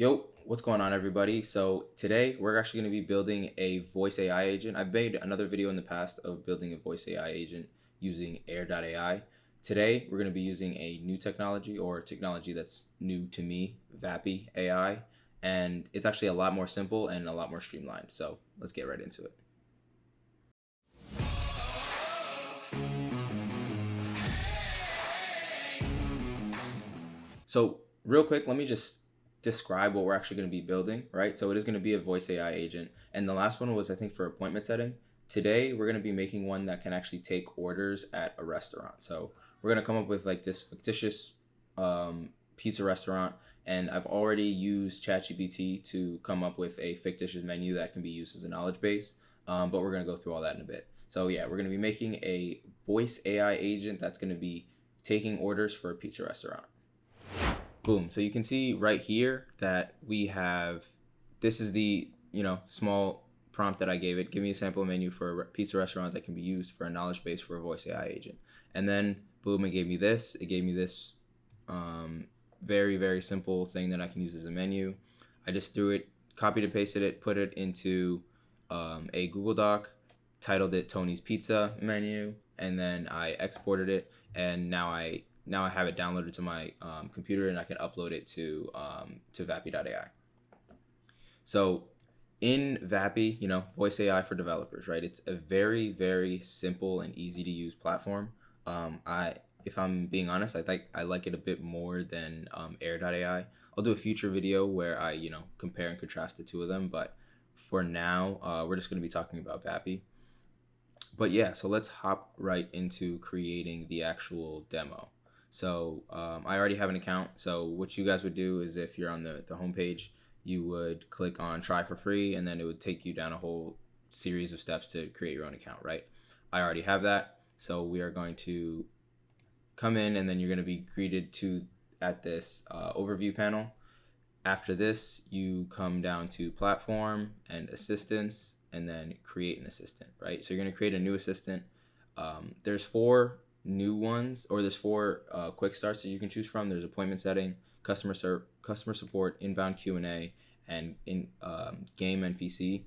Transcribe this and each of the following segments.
Yo, what's going on, everybody? So today we're actually going to be building a voice AI agent. I've made another video in the past of building a voice AI agent using Air.ai. Today we're going to be using a new technology, or technology that's new to me, Vapi.ai, and it's actually a lot more simple and a lot more streamlined. So let's get right into it. So real quick, let me just describe what we're actually going to be building, right? So it is going to be a voice AI agent. And the last one was, I think, for appointment setting. Today, we're going to be making one that can actually take orders at a restaurant. So we're going to come up with like this fictitious pizza restaurant. And I've already used ChatGPT to come up with a fictitious menu that can be used as a knowledge base. But we're going to go through all that in a bit. So yeah, we're going to be making a voice AI agent that's going to be taking orders for a pizza restaurant. Boom. So you can see right here that we have, this is the, small prompt that I gave it. Give me a sample menu for a pizza restaurant that can be used for a knowledge base for a voice AI agent. And then boom, it gave me this. It gave me this very, very simple thing that I can use as a menu. I just threw it, copied and pasted it, put it into a Google Doc, titled it Tony's Pizza menu, and then I exported it, and now I have it downloaded to my computer, and I can upload it to Vapi.ai. So in Vapi, voice AI for developers, right? It's a very, very simple and easy to use platform. If I'm being honest, I like it a bit more than Air.ai. I'll do a future video where I compare and contrast the two of them, but for now, we're just going to be talking about Vapi. But yeah, so let's hop right into creating the actual demo. So I already have an account. So what you guys would do is, if you're on the homepage, you would click on try for free, and then it would take you down a whole series of steps to create your own account, right? I already have that. So we are going to come in, and then you're going to be greeted at this overview panel. After this, you come down to platform and assistants, and then create an assistant, right? So you're going to create a new assistant. There's four new ones, or there's four quick starts that you can choose from. There's appointment setting, customer support, inbound Q&A, and in game NPC.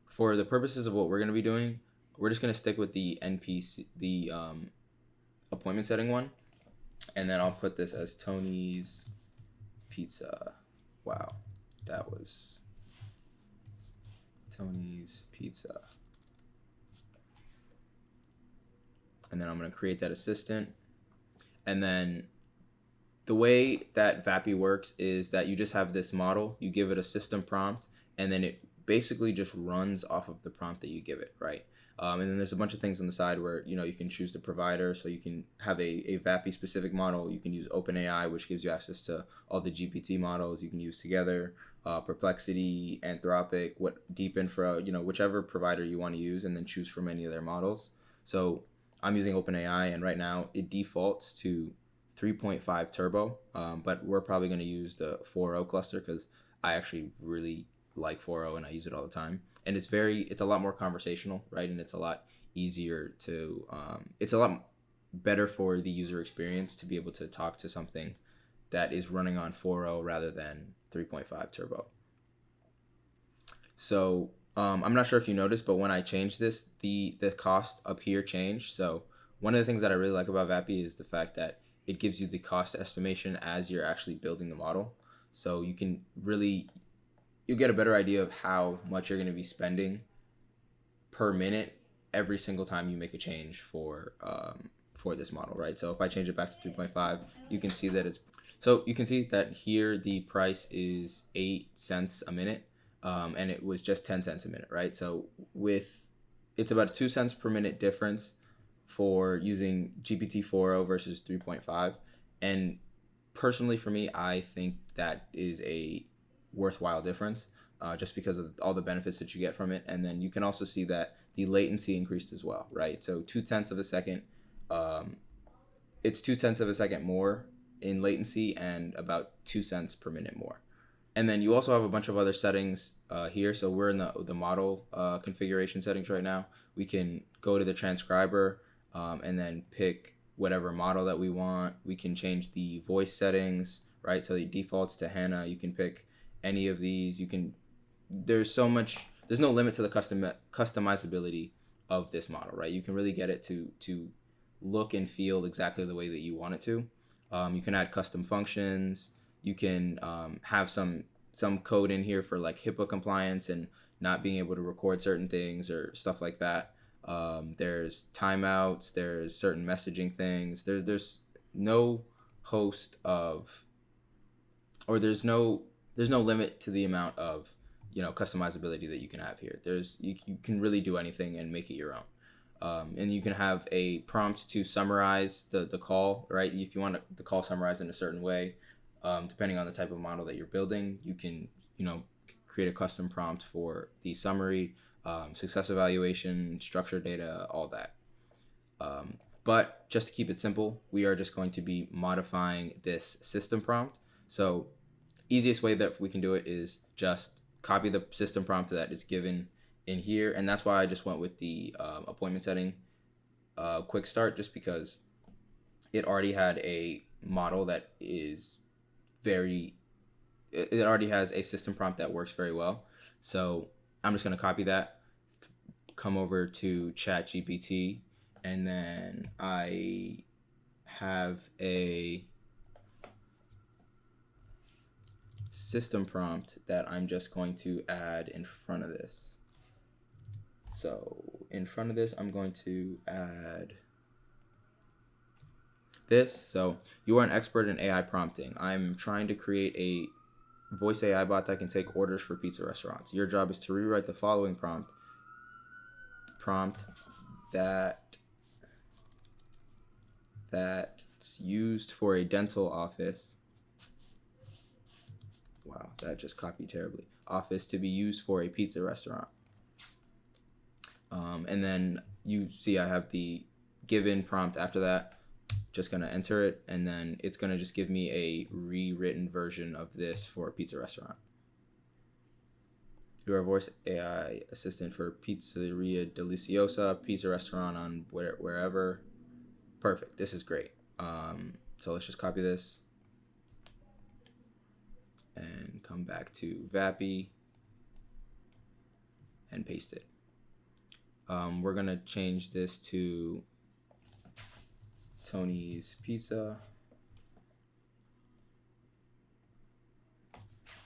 For the purposes of what we're going to be doing, we're just going to stick with the NPC, the appointment setting one, and then I'll put this as Tony's Pizza. Wow, that was Tony's Pizza. And then I'm going to create that assistant. And then the way that Vapi works is that you just have this model, you give it a system prompt, and then it basically just runs off of the prompt that you give it, right? And then there's a bunch of things on the side where, you can choose the provider. So you can have a Vapi specific model. You can use OpenAI, which gives you access to all the GPT models you can use together, Perplexity, Anthropic, Deep Infra, whichever provider you want to use, and then choose from any of their models. So I'm using OpenAI, and right now it defaults to 3.5 turbo, but we're probably going to use the 4.0 cluster because I actually really like 4.0 and I use it all the time. And it's a lot more conversational, right? And it's a lot easier to, it's a lot better for the user experience to be able to talk to something that is running on 4.0 rather than 3.5 turbo. So I'm not sure if you noticed, but when I changed this, the cost up here changed. So one of the things that I really like about Vapi is the fact that it gives you the cost estimation as you're actually building the model. So you get a better idea of how much you're going to be spending per minute every single time you make a change for this model, right? So if I change it back to 3.5, you can see that here the price is 8 cents a minute. And it was just 10 cents a minute, right? So it's about a 2 cents per minute difference for using GPT 4.0 versus 3.5. And personally for me, I think that is a worthwhile difference, just because of all the benefits that you get from it. And then you can also see that the latency increased as well, right? So 2/10 of a second, it's 2/10 of a second more in latency, and about 2 cents per minute more. And then you also have a bunch of other settings here. So we're in the model configuration settings right now. We can go to the transcriber and then pick whatever model that we want. We can change the voice settings, right? So it defaults to Hannah. You can pick any of these. You can, there's no limit to the customizability of this model, right? You can really get it to look and feel exactly the way that you want it to. You can add custom functions. You can have some code in here for like HIPAA compliance and not being able to record certain things or stuff like that. There's timeouts. There's certain messaging things. There's no host of, or there's no limit to the amount of customizability that you can have here. You can really do anything and make it your own. And you can have a prompt to summarize the call, right? If you want the call summarized in a certain way, depending on the type of model that you're building, you can, create a custom prompt for the summary, success evaluation, structured data, all that. But just to keep it simple, we are just going to be modifying this system prompt. So easiest way that we can do it is just copy the system prompt that is given in here, and that's why I just went with the appointment setting quick start, just because it already had a model that is it already has a system prompt that works very well. So I'm just going to copy that, come over to ChatGPT, and then I have a system prompt that I'm just going to add in front of this. So in front of this, I'm going to add this. So you are an expert in AI prompting. I'm trying to create a voice AI bot that can take orders for pizza restaurants. Your job is to rewrite the following prompt that's used for a dental office. Wow, that just copied terribly. Office to be used for a pizza restaurant. And then you see I have the given prompt after that. Just going to enter it, and then it's going to just give me a rewritten version of this for a pizza restaurant. You are a voice AI assistant for Pizzeria Deliciosa, pizza restaurant on wherever. Perfect. This is great. So let's just copy this and come back to Vapi and paste it. We're going to change this to Tony's Pizza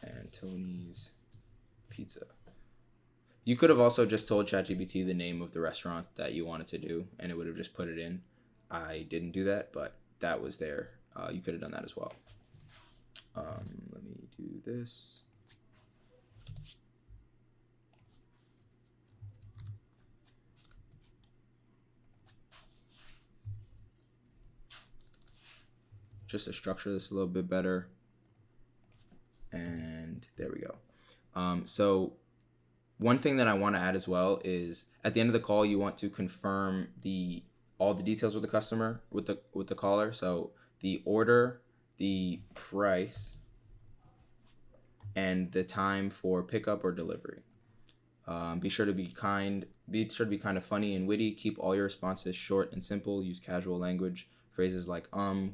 and Tony's Pizza. You could have also just told ChatGPT the name of the restaurant that you wanted to do, and it would have just put it in. I didn't do that, but that was there. You could have done that as well. Let me do this. Just to structure this a little bit better. And there we go. So one thing that I want to add as well is at the end of the call, you want to confirm all the details with the customer, with the caller. So the order, the price, and the time for pickup or delivery. Be sure to be kind. Be sure to be kind of funny and witty. Keep all your responses short and simple. Use casual language. Phrases like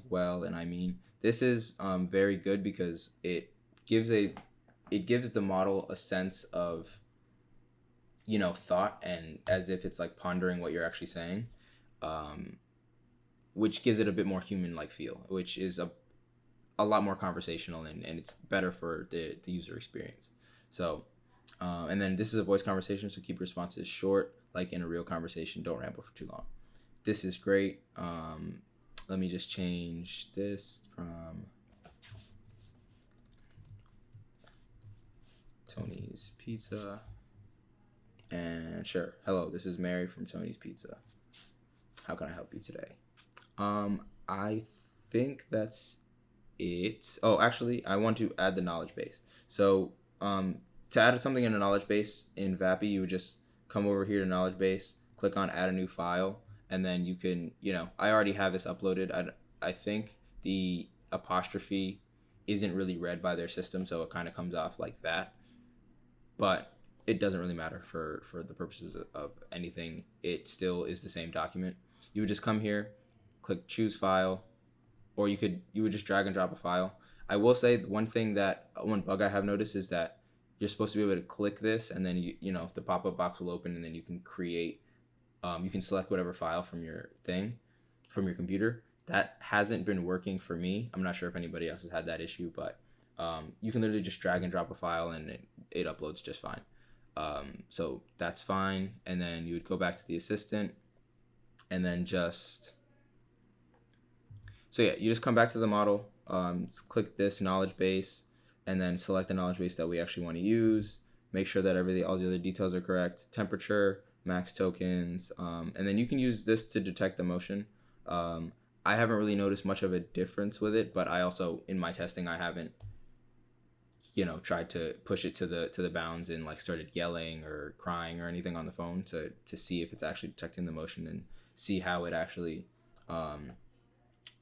well, and I mean. This is very good because it gives the model a sense of thought, and as if it's like pondering what you're actually saying, which gives it a bit more human-like feel, which is a lot more conversational, and it's better for the user experience. So and then this is a voice conversation, so keep responses short, like in a real conversation. Don't ramble for too long. This is great. Let me just change this from Tony's Pizza. And sure. Hello, this is Mary from Tony's Pizza. How can I help you today? I think that's it. Oh, actually, I want to add the knowledge base. So to add something in a knowledge base in Vapi, you would just come over here to knowledge base, click on add a new file, and then you can, I already have this uploaded. I think the apostrophe isn't really read by their system, so it kind of comes off like that. But it doesn't really matter for the purposes of anything. It still is the same document. You would just come here, click choose file, or you would just drag and drop a file. I will say one thing that one bug I have noticed is that you're supposed to be able to click this, and then the pop-up box will open, and then you can create, you can select whatever file from your thing, from your computer. That hasn't been working for me. I'm not sure if anybody else has had that issue, but you can literally just drag and drop a file, and it uploads just fine. So that's fine. And then you would go back to the assistant, and then you just come back to the model, click this knowledge base, and then select the knowledge base that we actually want to use. Make sure that all the other details are correct. Temperature, max tokens, and then you can use this to detect the motion. I haven't really noticed much of a difference with it, but I also, in my testing, I haven't tried to push it to the bounds and like started yelling or crying or anything on the phone to see if it's actually detecting the motion and see how it actually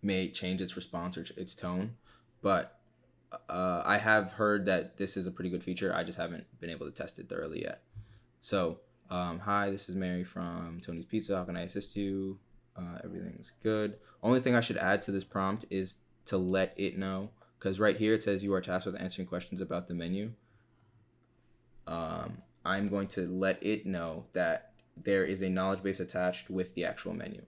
may change its response or its tone. But I have heard that this is a pretty good feature. I just haven't been able to test it thoroughly yet. So hi, this is Mary from Tony's Pizza. How can I assist you? Everything's good. Only thing I should add to this prompt is to let it know, because right here it says you are tasked with answering questions about the menu. I'm going to let it know that there is a knowledge base attached with the actual menu.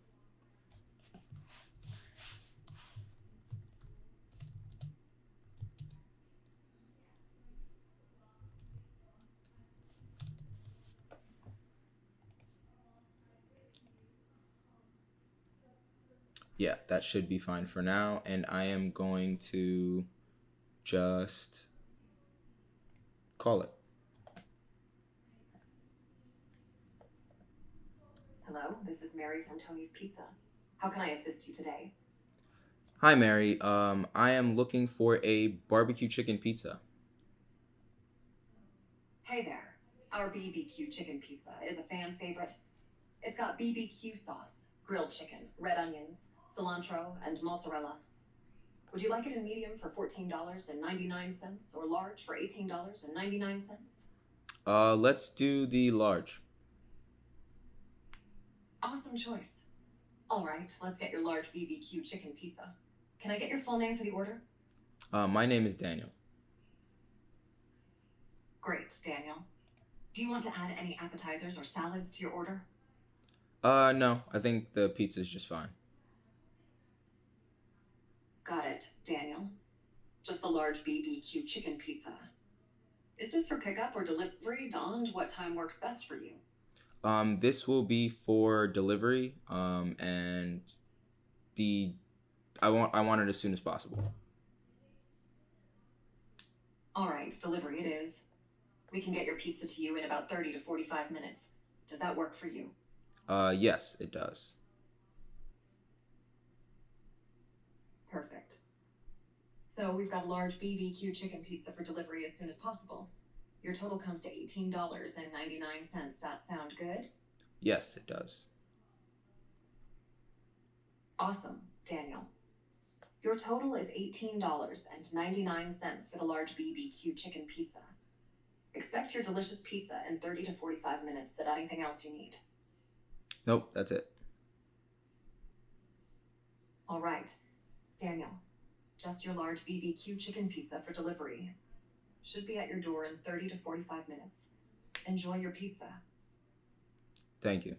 Yeah, that should be fine for now. And I am going to just call it. Hello, this is Mary from Tony's Pizza. How can I assist you today? Hi, Mary. I am looking for a barbecue chicken pizza. Hey there. Our BBQ chicken pizza is a fan favorite. It's got BBQ sauce, grilled chicken, red onions, cilantro, and mozzarella. Would you like it in medium for $14.99 or large for $18.99? Let's do the large. Awesome choice. All right, let's get your large BBQ chicken pizza. Can I get your full name for the order? My name is Daniel. Great, Daniel. Do you want to add any appetizers or salads to your order? No, I think the pizza is just fine. Got it, Daniel. Just the large BBQ chicken pizza. Is this for pickup or delivery, Don? What time works best for you? This will be for delivery. And I want it as soon as possible. All right, delivery it is. We can get your pizza to you in about 30 to 45 minutes. Does that work for you? Yes, it does. Perfect. So we've got a large BBQ chicken pizza for delivery as soon as possible. Your total comes to $18.99. Does that sound good? Yes, it does. Awesome, Daniel. Your total is $18.99 for the large BBQ chicken pizza. Expect your delicious pizza in 30 to 45 minutes. Is there anything else you need? Nope, that's it. All right, Daniel, just your large BBQ chicken pizza for delivery. Should be at your door in 30 to 45 minutes. Enjoy your pizza. Thank you.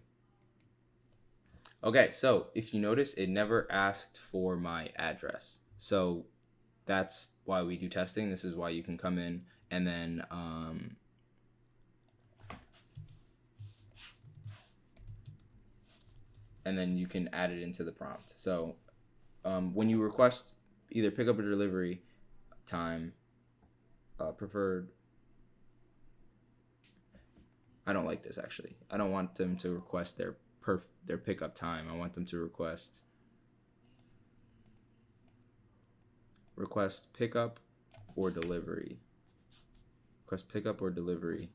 Okay, so if you notice, it never asked for my address. So that's why we do testing. This is why you can come in and then you can add it into the prompt. So when you request either pickup or delivery time, preferred. I don't like this actually. I don't want them to request their pickup time. I want them to request pickup or delivery. Request pickup or delivery.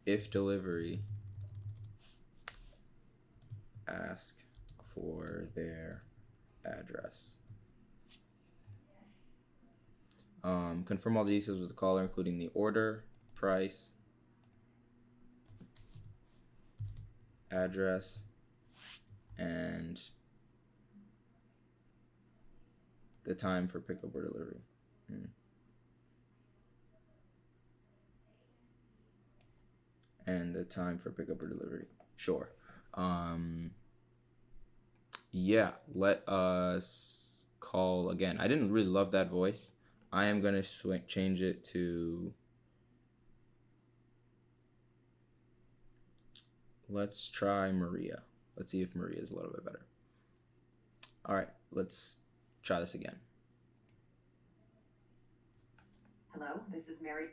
If delivery, ask for their address. Confirm all the details with the caller, including the order, price, address, and The time for pickup or delivery. And the time for pickup or delivery. Sure. Um, yeah, let us call again. I didn't really love that voice. I am going to change it to, let's try Maria. Let's see if Maria is a little bit better. All right, let's try this again. Hello, this is Mary.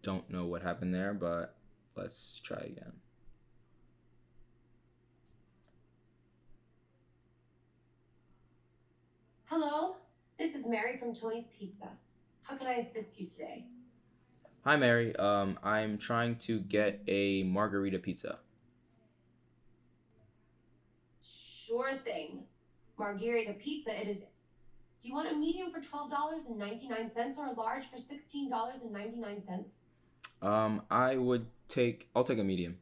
Don't know what happened there, but let's try again. Hello, this is Mary from Tony's Pizza. How can I assist you today? Hi, Mary. I'm trying to get a margarita pizza. Sure thing. Margherita pizza, it is. Do you want a medium for $12.99 or a large for $16.99? I'll take a medium.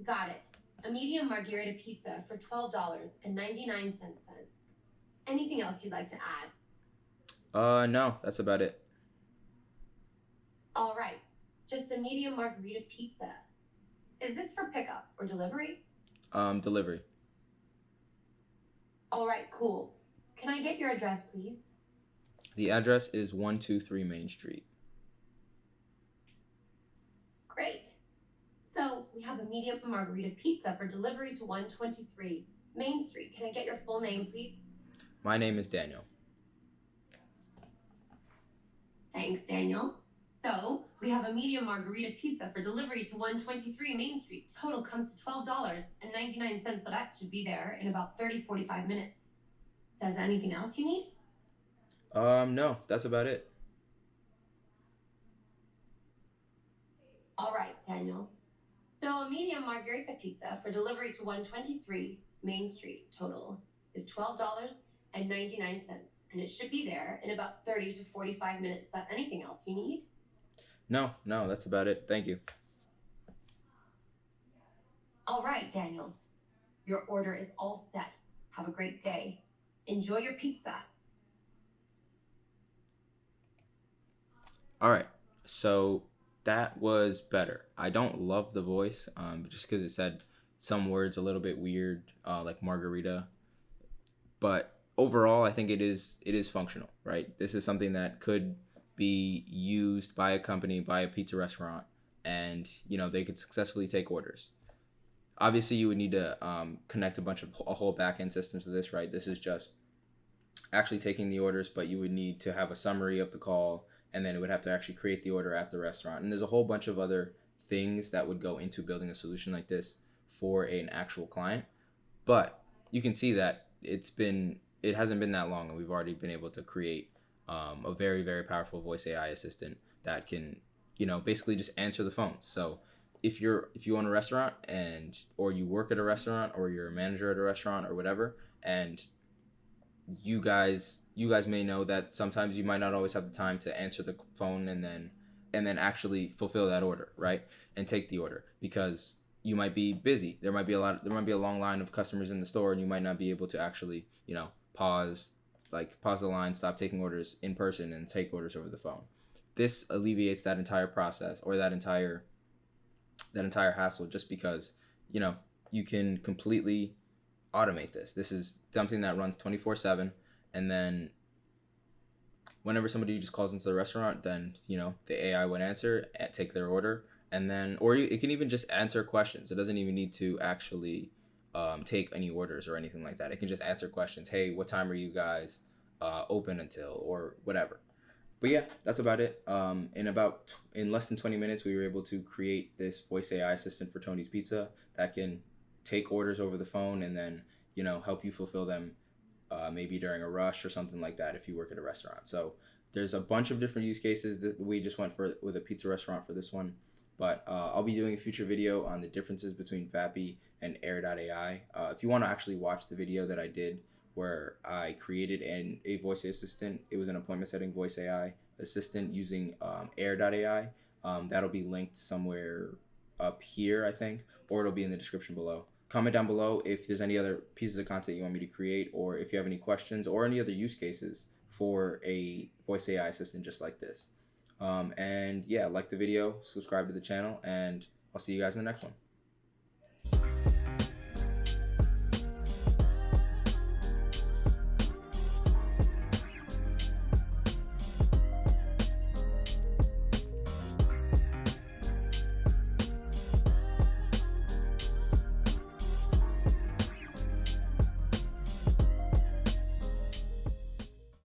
Got it. A medium margherita pizza for $12.99. Anything else you'd like to add? No, that's about it. All right. Just a medium margherita pizza. Is this for pickup or delivery? Delivery. All right, cool. Can I get your address, please? The address is 123 Main Street. Great. So we have a medium margherita pizza for delivery to 123 Main Street. Can I get your full name, please? My name is Daniel. Thanks, Daniel. So we have a medium margherita pizza for delivery to 123 Main Street. Total comes to $12.99, so that should be there in about 45 minutes. Does anything else you need? No, that's about it. All right, Daniel. So a medium margherita pizza for delivery to 123 Main Street total is $12.99, and it should be there in about 30 to 45 minutes. Anything else you need? No, that's about it. Thank you. All right, Daniel. Your order is all set. Have a great day. Enjoy your pizza. All right, so that was better. I don't love the voice, just because it said some words a little bit weird, like margarita. But overall, I think it is functional, right? This is something that could be used by a company, by a pizza restaurant, and they could successfully take orders. Obviously, you would need to connect a whole back end system to this, right? This is just actually taking the orders, but you would need to have a summary of the call, and then it would have to actually create the order at the restaurant. And there's a whole bunch of other things that would go into building a solution like this for an actual client. But you can see that it hasn't been that long, and we've already been able to create a very, very powerful voice AI assistant that can basically just answer the phone. So if you own a restaurant or you work at a restaurant, or you're a manager at a restaurant or whatever, and you guys may know that sometimes you might not always have the time to answer the phone and then actually fulfill that order, right? And take the order, because you might be busy. There might be a long line of customers in the store, and you might not be able to actually, pause the line, stop taking orders in person, and take orders over the phone. This alleviates that entire process, or that entire hassle, just because you can completely automate this. This is something that runs 24/7, and then whenever somebody just calls into the restaurant, then the AI would answer, take their order, and then it can even just answer questions. It doesn't even need to actually take any orders or anything like that. It can just answer questions. Hey, what time are you guys open until, or whatever. But yeah, that's about it. In less than 20 minutes, we were able to create this voice AI assistant for Tony's Pizza that can take orders over the phone, and then help you fulfill them, maybe during a rush or something like that if you work at a restaurant. So there's a bunch of different use cases that we just went for with a pizza restaurant for this one. But I'll be doing a future video on the differences between Vapi and Air.ai. If you want to actually watch the video that I did where I created a voice assistant, it was an appointment setting voice AI assistant using Air.ai. That'll be linked somewhere up here, I think, or it'll be in the description below. comment down below if there's any other pieces of content you want me to create, or if you have any questions or any other use cases for a voice AI assistant just like this. And yeah, like the video, subscribe to the channel, and I'll see you guys in the next one.